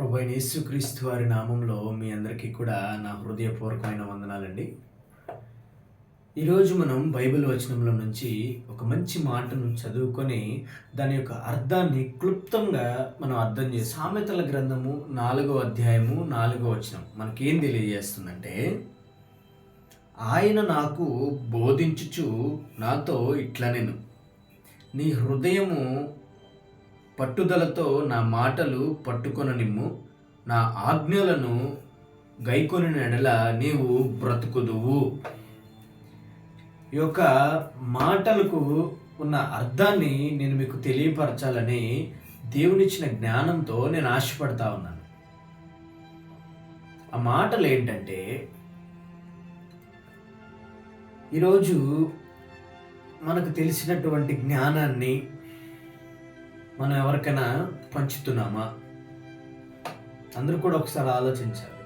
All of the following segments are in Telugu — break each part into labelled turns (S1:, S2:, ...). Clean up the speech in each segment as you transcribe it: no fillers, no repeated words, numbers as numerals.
S1: ప్రభువైన యేసుక్రీస్తు వారి నామంలో మీ అందరికీ కూడా నా హృదయపూర్వకమైన వందనాలండి. ఈరోజు మనం బైబిల్ వచనంలో నుంచి ఒక మంచి మాటను చదువుకొని దాని యొక్క అర్థాన్ని క్లుప్తంగా మనం అర్థం చేసి సామెతల గ్రంథము 4వ అధ్యాయము 4వ వచనం మనకేం తెలియజేస్తుందంటే, ఆయన నాకు బోధించుచు నాతో ఇట్లనెను, నీ హృదయము పట్టుదలతో నా మాటలు పట్టుకొననిమ్ము, నా ఆజ్ఞలను గైకొనిన ఎడల నీవు బ్రతుకుదువు. ఈ యొక్క మాటలకు ఉన్న అర్థాన్ని నేను మీకు తెలియపరచాలని దేవునిచ్చిన జ్ఞానంతో నేను ఆశపడతా ఉన్నాను. ఆ మాటలు ఏంటంటే, ఈరోజు మనకు తెలిసినటువంటి జ్ఞానాన్ని మనం ఎవరికైనా పంచుతున్నామా? అందరూ కూడా ఒకసారి ఆలోచించాలి.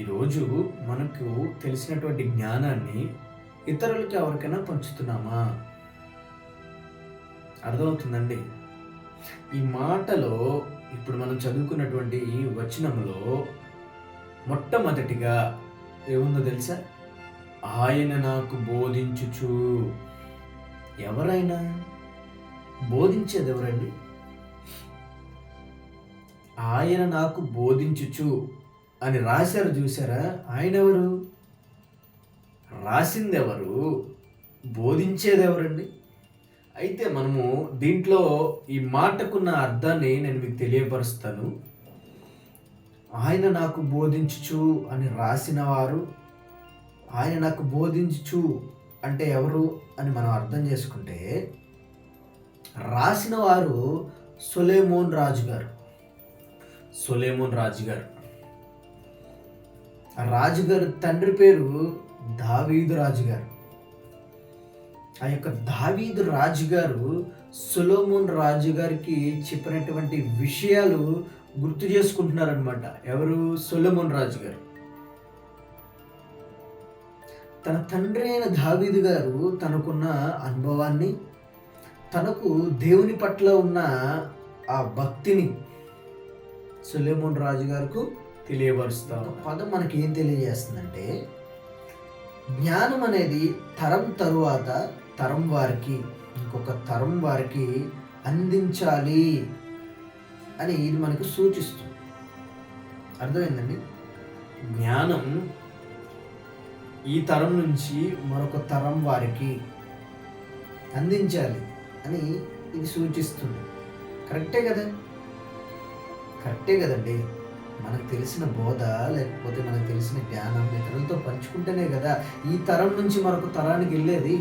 S1: ఈరోజు మనకు తెలిసినటువంటి జ్ఞానాన్ని ఇతరులకి ఎవరికైనా పంచుతున్నామా? అర్థమవుతుందండి? ఈ మాటలో ఇప్పుడు మనం చదువుకున్నటువంటి ఈ వచనంలో మొట్టమొదటిగా ఏముందో తెలుసా? ఆయన నాకు బోధించుచు. ఎవరైనా బోధించేది ఎవరండి? ఆయన నాకు బోధించుచు అని రాశారు, చూసారా? ఆయన ఎవరు? రాసింది ఎవరు? బోధించేది ఎవరండి? అయితే మనము దీంట్లో ఈ మాటకున్న అర్థాన్ని నేను మీకు తెలియపరుస్తాను. ఆయన నాకు బోధించుచు అని రాసిన వారు, ఆయన నాకు బోధించుచు అంటే ఎవరు అని మనం అర్థం చేసుకుంటే, రాసిన వారు సొలొమోన్ రాజుగారు. రాజుగారు తండ్రి పేరు దావీదు రాజుగారు. ఆ యొక్క దావీదు రాజుగారు సొలొమోన్ రాజుగారికి చెప్పినటువంటి విషయాలు గుర్తు చేసుకుంటున్నారనమాట. ఎవరు? సొలొమోన్ రాజుగారు. తన తండ్రి అయిన దావీదు గారు తనకున్న అనుభవాన్ని, తనకు దేవుని పట్ల ఉన్న ఆ భక్తిని సొలొమోన్ రాజు గారికి తెలియపరుస్తాం. పదం మనకి ఏం తెలియజేస్తుందంటే, జ్ఞానం అనేది తరం తరువాత తరం వారికి, ఇంకొక తరం వారికి అందించాలి అని ఇది మనకు సూచిస్తుంది. అర్థమైందండి? జ్ఞానం ఈ తరం నుంచి మరొక తరం వారికి అందించాలి అని ఇది సూచిస్తుంది. కరెక్టే కదండి. మనకు తెలిసిన బోధ లేకపోతే మనకు తెలిసిన జ్ఞానం ఇతరులతో పంచుకుంటేనే కదా ఈ తరం నుంచి మరొక తరానికి వెళ్ళేది.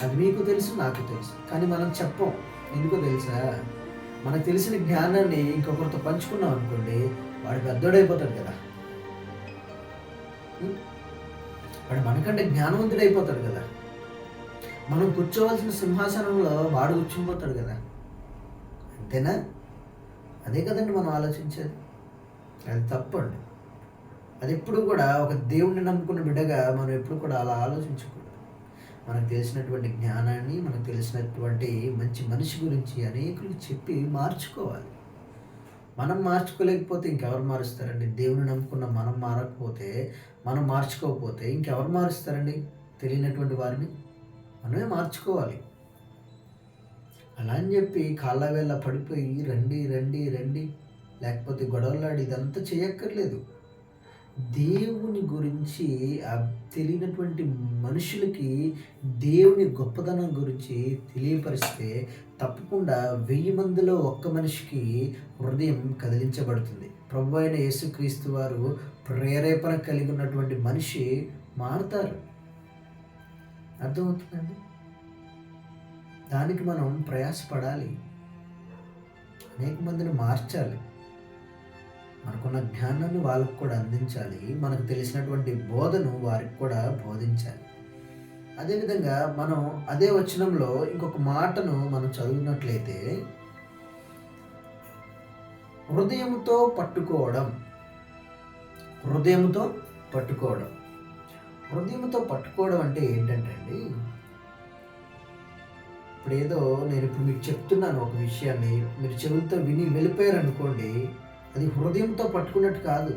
S1: అది మీకు తెలుసు, నాకు తెలుసు, కానీ మనం చెప్పం. ఎందుకో తెలుసా? మనకు తెలిసిన జ్ఞానాన్ని ఇంకొకరితో పంచుకున్నాం అనుకోండి, వాడు పెద్దోడైపోతాడు కదా, వాడు మనకంటే జ్ఞానవంతుడైపోతాడు కదా, మనం కూర్చోవలసిన సింహాసనంలో వాడు కూర్చునిపోతాడు కదా. అంతేనా? అదే కదండి మనం ఆలోచించేది. అది తప్పండి. అది ఎప్పుడు కూడా ఒక దేవుణ్ణి నమ్ముకున్న బిడ్డగా మనం ఎప్పుడు కూడా అలా ఆలోచించకూడదు. మనకు తెలిసినటువంటి జ్ఞానాన్ని, మనకు తెలిసినటువంటి మంచి మనిషి గురించి అనేకులకు చెప్పి మార్చుకోవాలి. మనం మార్చుకోలేకపోతే ఇంకెవరు మారుస్తారండి? దేవుని నమ్ముకున్న మనం మారకపోతే, మనం మార్చుకోకపోతే ఇంకెవరు మారుస్తారండి? తెలియనటువంటి వారిని మనమే మార్చుకోవాలి. అలా అని చెప్పి కాళ్ళ వేళ్ళ పడిపోయి రండి రండి రండి లేకపోతే గొడవలాడి ఇదంతా చేయక్కర్లేదు. దేవుని గురించి తెలియనటువంటి మనుషులకి దేవుని గొప్పతనం గురించి తెలియపరిస్తే తప్పకుండా 1000 మందిలో ఒక్క మనిషికి హృదయం కదిలించబడుతుంది. ప్రభువైన అయిన యేసుక్రీస్తు వారు ప్రేరేపణ కలిగి ఉన్నటువంటి మనిషి మారుతారు. అర్థమవుతుందండి? దానికి మనం ప్రయాసపడాలి. అనేక మందిని మార్చాలి. మనకున్న జ్ఞానాన్ని వాళ్ళకు కూడా అందించాలి. మనకు తెలిసినటువంటి బోధను వారికి కూడా బోధించాలి. అదేవిధంగా మనం అదే వచనంలో ఇంకొక మాటను మనం చదివినట్లయితే, హృదయంతో పట్టుకోవడం. హృదయంతో పట్టుకోవడం అంటే ఏంటంటే అండి, ఇప్పుడు నేను ఇప్పుడు మీకు చెప్తున్నాను ఒక విషయాన్ని, మీరు చెవులతో విని వెళ్ళిపోయారు అనుకోండి, అది హృదయంతో పట్టుకున్నట్టు కాదు.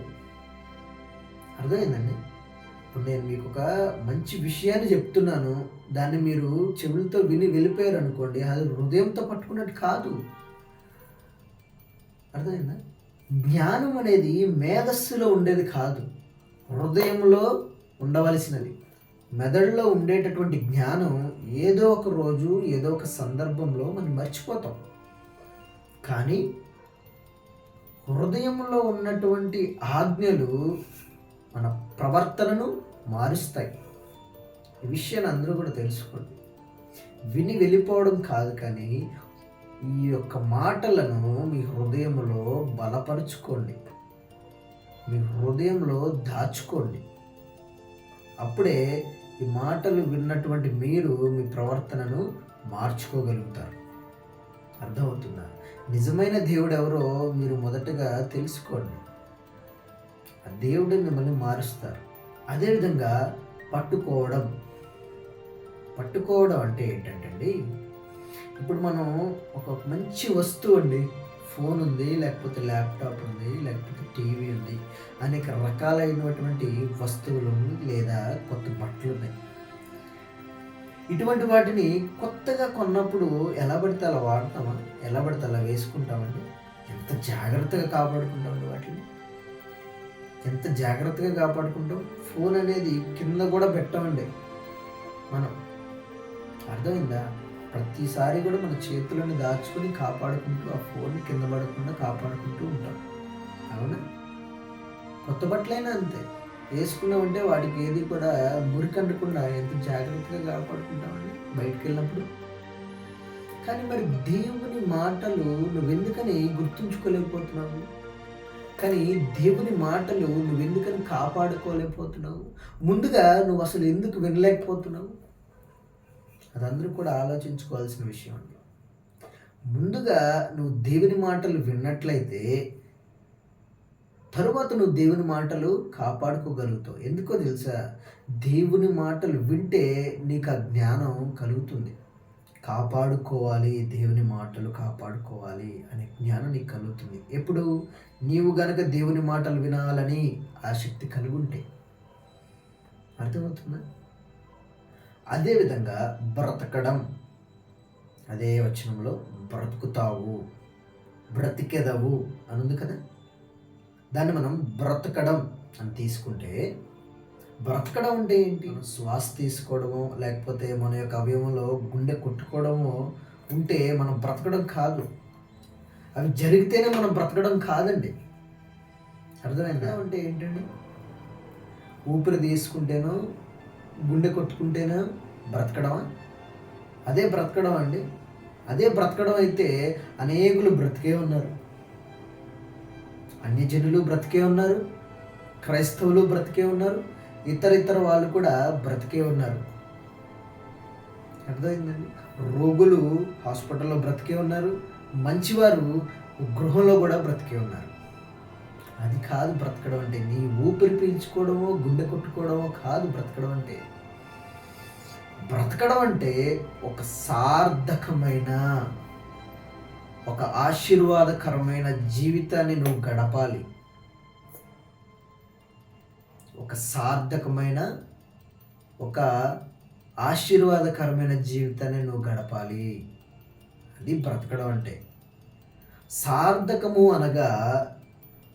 S1: అర్థమైందండి? ఇప్పుడు నేను మీకు ఒక మంచి విషయాన్ని చెప్తున్నాను, దాన్ని మీరు చెవులతో విని వెళ్ళిపోయారు అనుకోండి, అది హృదయంతో పట్టుకున్నట్టు కాదు. అర్థమైందా? జ్ఞానం అనేది మేధస్సులో ఉండేది కాదు, హృదయంలో ఉండవలసినది. మెదడులో ఉండేటటువంటి జ్ఞానం ఏదో ఒక రోజు ఏదో ఒక సందర్భంలో మనం మర్చిపోతాం. కానీ హృదయంలో ఉన్నటువంటి ఆజ్ఞలు మన ప్రవర్తనను మారుస్తాయి. ఈ విషయాన్ని అందరూ కూడా తెలుసుకోండి. విని వెళ్ళిపోవడం కాదు, కానీ ఈ యొక్క మాటలను మీ హృదయంలో బలపరుచుకోండి, మీ హృదయంలో దాచుకోండి. అప్పుడే ఈ మాటలు విన్నటువంటి మీరు మీ ప్రవర్తనను మార్చుకోగలుగుతారు. అర్థమవుతుందా? నిజమైన దేవుడు ఎవరో మీరు మొదటగా తెలుసుకోండి. ఆ దేవుడు మిమ్మల్ని మారుస్తారు. అదేవిధంగా పట్టుకోవడం అంటే ఏంటంటే, ఇప్పుడు మనం ఒక మంచి వస్తువు అండి, ఫోన్ ఉంది, లేకపోతే ల్యాప్టాప్ ఉంది, లేకపోతే టీవీ ఉంది, అనేక రకాలైనటువంటి వస్తువులు లేదా కొత్త బట్టలు ఉన్నాయి. ఇటువంటి వాటిని కొత్తగా కొన్నప్పుడు ఎలా పడితే అలా వాడతామా? ఎలా పడితే అలా వేసుకుంటామండి? ఎంత జాగ్రత్తగా కాపాడుకుంటామండి వాటిని, ఎంత జాగ్రత్తగా కాపాడుకుంటాం. ఫోన్ అనేది కింద కూడా పెట్టమండి మనం. అర్థమైందా? ప్రతిసారి కూడా మన చేతులను దాచుకుని కాపాడుకుంటూ ఆ ఫోన్ కింద పడకుండా కాపాడుకుంటూ ఉంటాం. అవునా? కొత్త బట్టలైనా అంతే, వేసుకున్నామంటే వాటికి ఏది కూడా మురికంటకుండా ఎంత జాగ్రత్తగా కాపాడుకుంటామండి బయటికి వెళ్ళినప్పుడు. కానీ మరి దేవుని మాటలు నువ్వెందుకని గుర్తుంచుకోలేకపోతున్నావు? కానీ దేవుని మాటలు నువ్వెందుకని కాపాడుకోలేకపోతున్నావు? ముందుగా నువ్వు అసలు ఎందుకు వినలేకపోతున్నావు? అదందరూ కూడా ఆలోచించుకోవాల్సిన విషయం అండి. ముందుగా నువ్వు దేవుని మాటలు విన్నట్లయితే తరువాత నువ్వు దేవుని మాటలు కాపాడుకోగలుగుతావు. ఎందుకో తెలుసా? దేవుని మాటలు వింటే నీకు ఆ జ్ఞానం కలుగుతుంది. కాపాడుకోవాలి, దేవుని మాటలు కాపాడుకోవాలి అనే జ్ఞానం నీకు కలుగుతుంది. ఎప్పుడు? నీవు గనక దేవుని మాటలు వినాలని ఆసక్తి కలిగి ఉంటే. అర్థమవుతుందా? అదేవిధంగా బ్రతకడం, అదే వచనంలో బ్రతుకుతావు, బ్రతికెదవు అని ఉంది కదా. దాన్ని మనం బ్రతకడం అని తీసుకుంటే, బ్రతకడం అంటే ఏంటి? శ్వాస తీసుకోవడమో లేకపోతే మన యొక్క అవయవంలో గుండె కొట్టుకోవడమో ఉంటే మనం బ్రతకడం కాదు. అవి జరిగితేనే మనం బ్రతకడం కాదండి. అర్థమైందా? అంటే ఏంటండి? ఊపిరి తీసుకుంటేనో గుండె కొట్టుకుంటేనో బ్రతకడమా? అదే బ్రతకడం అండి. అదే బ్రతకడం అయితే అనేకులు బ్రతికే ఉన్నారు. అన్యజనులు బ్రతికే ఉన్నారు, క్రైస్తవులు బ్రతికే ఉన్నారు, ఇతర వాళ్ళు కూడా బ్రతికే ఉన్నారు. అర్థమైందండి? రోగులు హాస్పిటల్లో బ్రతికే ఉన్నారు, మంచివారు గృహంలో కూడా బ్రతికే ఉన్నారు. అది కాదు బ్రతకడం అంటే. నీ ఊపిరి పీల్చుకోవడమో గుండె కొట్టుకోవడమో కాదు బ్రతకడం అంటే. బ్రతకడం అంటే ఒక సార్థకమైన, ఒక ఆశీర్వాదకరమైన జీవితాన్ని నువ్వు గడపాలి. ఒక సార్థకమైన, ఒక ఆశీర్వాదకరమైన జీవితాన్ని నువ్వు గడపాలి. అది బ్రతకడం అంటే. సార్థకము అనగా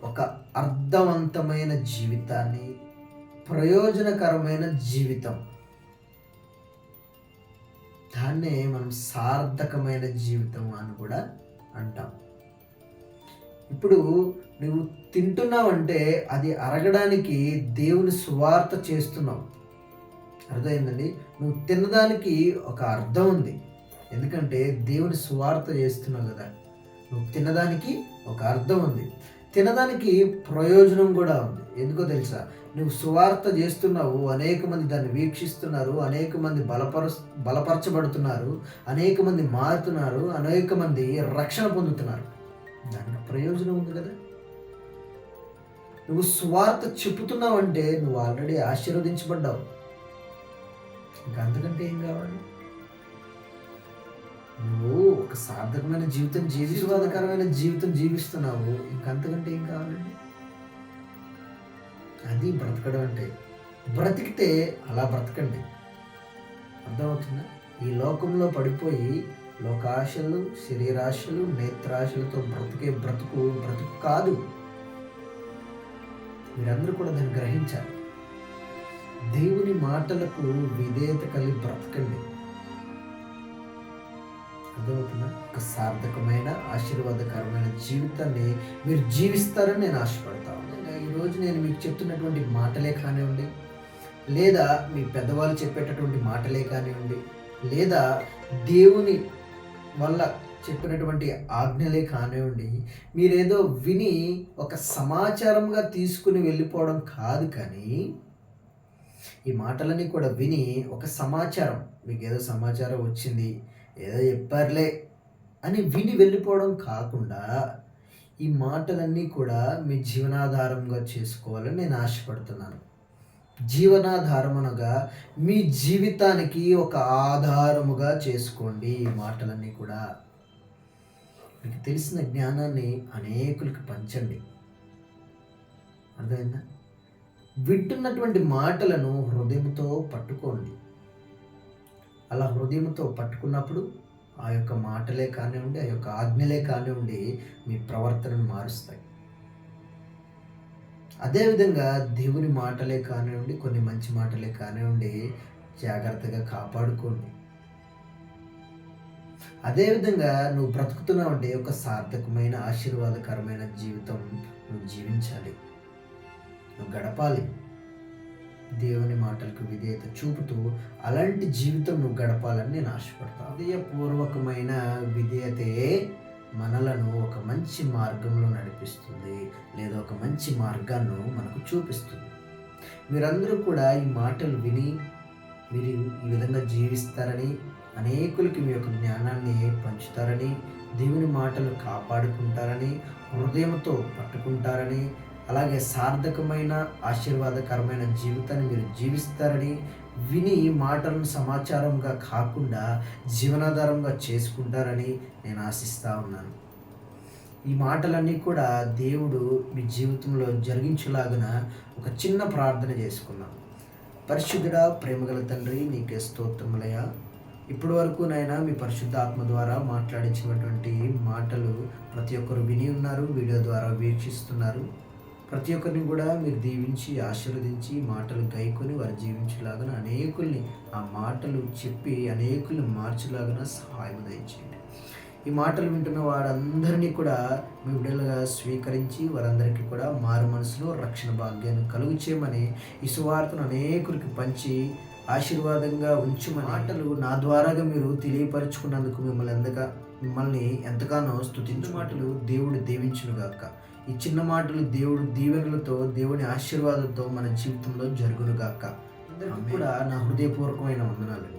S1: ఒక అర్థవంతమైన జీవితాన్ని, ప్రయోజనకరమైన జీవితం. దాన్నే మనం సార్థకమైన జీవితం అని కూడా అంటాం. ఇప్పుడు నువ్వు తింటున్నావంటే అది అరగడానికి దేవుని సువార్త చేస్తున్నావు. అర్థమైందండి? నువ్వు తినడానికి ఒక అర్థం ఉంది, ఎందుకంటే దేవుని సువార్త చేస్తున్నావు కదా. నువ్వు తినడానికి ఒక అర్థం ఉంది, తినడానికి ప్రయోజనం కూడా ఉంది. ఎందుకో తెలుసా? నువ్వు సువార్త చేస్తున్నావు, అనేక మంది దాన్ని వీక్షిస్తున్నారు, అనేక మంది బలపరచబడుతున్నారు, అనేక మంది మారుతున్నారు, అనేక మంది రక్షణ పొందుతున్నారు. దానికి ప్రయోజనం ఉంది కదా. నువ్వు సువార్త చెప్పుతున్నావు అంటే నువ్వు ఆల్రెడీ ఆశీర్వదించబడ్డావు. ఇంకా అంతకంటే ఏం కావాలి? నువ్వు ఒక సార్థకమైన జీవితం ఆశీర్వాదకరమైన జీవితం జీవిస్తున్నావు. ఇంకంతకంటే ఏం కావాలండి? అది బ్రతకడం అంటే. బ్రతికితే అలా బ్రతకండి. అర్థమవుతుందా? ఈ లోకంలో పడిపోయి లోకాశలు, శరీరాశలు, నేత్రాశలతో బ్రతికే బ్రతుకు కాదు. మీరందరూ కూడా దాన్ని గ్రహించాలి. దేవుని మాటలకు విధేయత కలిగి బ్రతకండి. అర్థమవుతుందా? ఒక సార్థకమైన ఆశీర్వాదకరమైన జీవితాన్ని మీరు జీవిస్తారని నేను ఆశపడతాను. ఈరోజు నేను మీకు చెప్తున్నటువంటి మాటలే కానివ్వండి, లేదా మీ పెద్దవాళ్ళు చెప్పేటటువంటి మాటలే కానివ్వండి, లేదా దేవుని వల్ల చెప్పినటువంటి ఆజ్ఞలే కానివ్వండి, మీరేదో విని ఒక సమాచారంగా తీసుకుని వెళ్ళిపోవడం కాదు. కానీ ఈ మాటలన్నీ కూడా విని ఒక సమాచారం, మీకు ఏదో సమాచారం వచ్చింది, ఏదో చెప్పారులే అని విని వెళ్ళిపోవడం కాకుండా ఈ మాటలన్నీ కూడా మీ జీవనాధారంగా చేసుకోవాలని నేను ఆశపడుతున్నాను. జీవనాధారం అనగా మీ జీవితానికి ఒక ఆధారముగా చేసుకోండి. ఈ మాటలన్నీ కూడా మీకు తెలిసిన జ్ఞానాన్ని అనేకులకు పంచండి. అర్థమైందా? వింటున్నటువంటి మాటలను హృదయంతో పట్టుకోండి. అలా హృదయంతో పట్టుకున్నప్పుడు ఆ యొక్క మాటలే కానివ్వండి, ఆ యొక్క ఆజ్ఞలే కానివ్వండి మీ ప్రవర్తనను మారుస్తాయి. అదేవిధంగా దేవుని మాటలే కానివ్వండి, కొన్ని మంచి మాటలే కానివ్వండి జాగ్రత్తగా కాపాడుకోండి. అదేవిధంగా నువ్వు బ్రతుకుతున్నావంటే ఒక సార్థకమైన ఆశీర్వాదకరమైన జీవితం నువ్వు జీవించాలి, నువ్వు గడపాలి. దేవుని మాటలకు విధేయత చూపుతూ అలాంటి జీవితం నువ్వు గడపాలని నేను ఆశపడతాను. హృదయపూర్వకమైన విధేయతే మనలను ఒక మంచి మార్గంలో నడిపిస్తుంది, లేదా ఒక మంచి మార్గాన్ని మనకు చూపిస్తుంది. మీరందరూ కూడా ఈ మాటలు విని మీరు ఈ విధంగా జీవిస్తారని, అనేకులకి మీ యొక్క జ్ఞానాన్ని పంచుతారని, దేవుని మాటలు కాపాడుకుంటారని, హృదయంతో పట్టుకుంటారని, అలాగే సార్థకమైన ఆశీర్వాదకరమైన జీవితాన్ని మీరు జీవిస్తారని, విని మాటలను సమాచారంగా కాకుండా జీవనాధారంగా చేసుకుంటారని నేను ఆశిస్తూ ఉన్నాను. ఈ మాటలన్నీ కూడా దేవుడు మీ జీవితంలో జరిగించేలాగున ఒక చిన్న ప్రార్థన చేసుకున్నాం. పరిశుద్ధుడా, ప్రేమగల తండ్రి, నీకే స్తోత్రములయ్యా. ఇప్పటి వరకు నాయన మీ పరిశుద్ధ ఆత్మ ద్వారా మాట్లాడించినటువంటి మాటలు ప్రతి ఒక్కరు విని ఉన్నారు, వీడియో ద్వారా వీక్షిస్తున్నారు. ప్రతి ఒక్కరిని కూడా మీరు దీవించి ఆశీర్వదించి మాటలు గైకొని వారు జీవించేలాగా అనేకుల్ని ఆ మాటలు చెప్పి అనేకుల్ని మార్చేలాగా సహాయం దయచేయండి. ఈ మాటలు వింటున్న వారందరినీ కూడా మీ బిడ్డలుగా స్వీకరించి వారందరికీ కూడా మారు మనసులో రక్షణ భాగ్యాన్ని కలుగు చేయమని, ఈ సువార్తను అనేకులకి పంచి ఆశీర్వాదంగా ఉంచమని, మాటలు నా ద్వారాగా మీరు తెలియపరుచుకున్నందుకు మిమ్మల్ని ఎంతగానో స్తుతించు. మాటలు దేవుడు దీవించునుగాక. ఈ చిన్న మాటలు దేవుడు దీవెనలతో, దేవుని ఆశీర్వాదంతో మన జీవితంలో జరుగునుగాక. అందరికీ కూడా నా హృదయపూర్వకమైన వందనాలు.